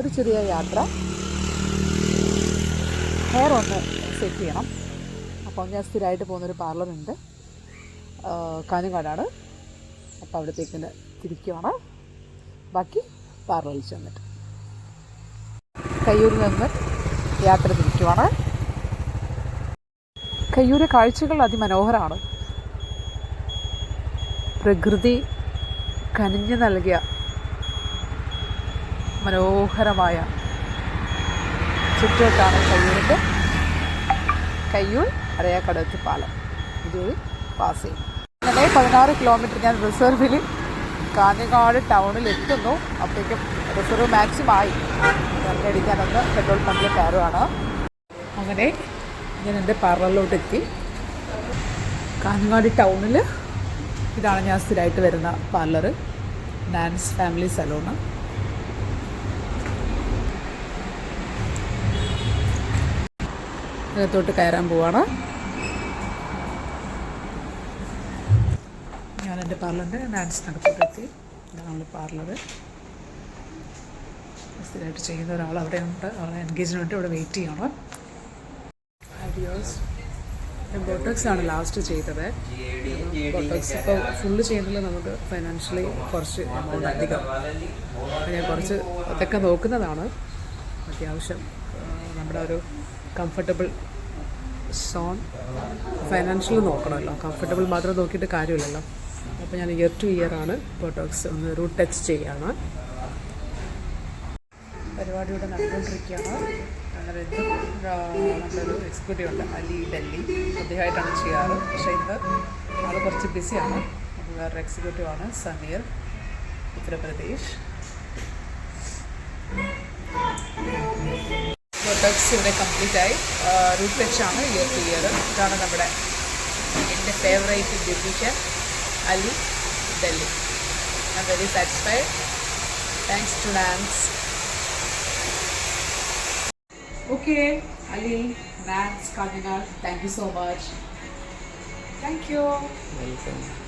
ഒരു ചെറിയ യാത്ര. ഹെയർ ഒന്ന് സെറ്റ് ചെയ്യണം. അപ്പോൾ ഞാൻ സ്ഥിരമായിട്ട് പോകുന്നൊരു പാർലറുണ്ട്, കാഞ്ഞങ്ങാടാണ്. അപ്പോൾ അവിടത്തേക്ക് തിരിക്കുകയാണ്. ബാക്കി പാർലറിൽ ചെന്നിട്ട് കയ്യൂരിൽ നിന്ന് യാത്ര തിരിക്കുവാണ്. കയ്യൂരെ കാഴ്ചകൾ അതിമനോഹരമാണ്. പ്രകൃതി കനിഞ്ഞു നൽകിയ മനോഹരമായ ചുറ്റുവട്ടാണ് കയ്യൂർ അരയാക്കടത്ത് പാലം. ഇതുവഴി പാസ് ചെയ്യും. അങ്ങനെ 16 കിലോമീറ്റർ ഞാൻ റിസർവിൽ കാഞ്ഞങ്ങാട് ടൗണിൽ എത്തുന്നു. അപ്പോഴേക്കും റിസർവ് മാക്സിമം ആയി. അടിക്കാനൊന്ന് പെട്രോൾ പമ്പിൽ കയറുകയാണ്. അങ്ങനെ ഞാൻ എൻ്റെ പാർലറിലോട്ട് എത്തി. കാഞ്ഞങ്ങാട് ടൗണിൽ ഇതാണ് ഞാൻ സ്ഥിരമായിട്ട് വരുന്ന പാർലർ, നാൻസ് ഫാമിലി സലൂണ്. അകത്തോട്ട് കയറാൻ പോവാണ്. ഞാൻ എൻ്റെ പാർലറിൻ്റെ നാൻസിനകത്തോട്ടെത്തി. ഇതാണ് പാർലർ. സ്ഥിരമായിട്ട് ചെയ്യുന്ന ഒരാൾ അവിടെ ഉണ്ട്. അവളെ എൻഗേജ്മെൻറ്റ് ഇവിടെ വെയിറ്റ് ചെയ്യണം. ബോട്ടോക്സ് ആണ് ലാസ്റ്റ് ചെയ്തത്. ബോട്ടോക്സ് ഇപ്പോൾ ഫുള്ള് ചെയ്യുന്നതിൽ നമുക്ക് ഫൈനാൻഷ്യലി കുറച്ച് എമൗണ്ട് അധികം. ഞാൻ കുറച്ച് അതൊക്കെ നോക്കുന്നതാണ്. അത്യാവശ്യം നമ്മുടെ ഒരു കംഫർട്ടബിൾ സോൺ ഫൈനാൻഷ്യൽ നോക്കണമല്ലോ. കംഫർട്ടബിൾ മാത്രം നോക്കിയിട്ട് കാര്യമില്ലല്ലോ. അപ്പോൾ ഞാൻ ഇയർ ടു ഇയർ ആണ് ബോട്ടോക്സ് ഒന്ന് റൂട്ട് ടച്ച് ചെയ്യുകയാണ്. പരിപാടി ഇവിടെ നടന്നുകൊണ്ടിരിക്കുകയാണ്. അങ്ങനെ നമ്മളൊരു എക്സിക്യൂട്ടീവ് ഉണ്ട്, അലി ഡൽഹി. അദ്ദേഹമായിട്ടാണ് ചെയ്യാറ്. പക്ഷേ ഇന്ന് ആൾ കുറച്ച് ബിസിയാണ്. വേറൊരു എക്സിക്യൂട്ടീവ് ആണ്, സമീർ, ഉത്തർപ്രദേശ്. ബോട്ടോക്സ് ഇവിടെ കംപ്ലീറ്റ് ആയി. റൂട്ട് ടച്ചാണ് ഇയർ ടു ഇയർ. ഇതാണ് നമ്മുടെ എൻ്റെ favourite beautician Ali Delhi. I'm very satisfied. Thanks to Nance. Okay, Ali, Nance, Kajinar, thank you so much. Thank you. Welcome.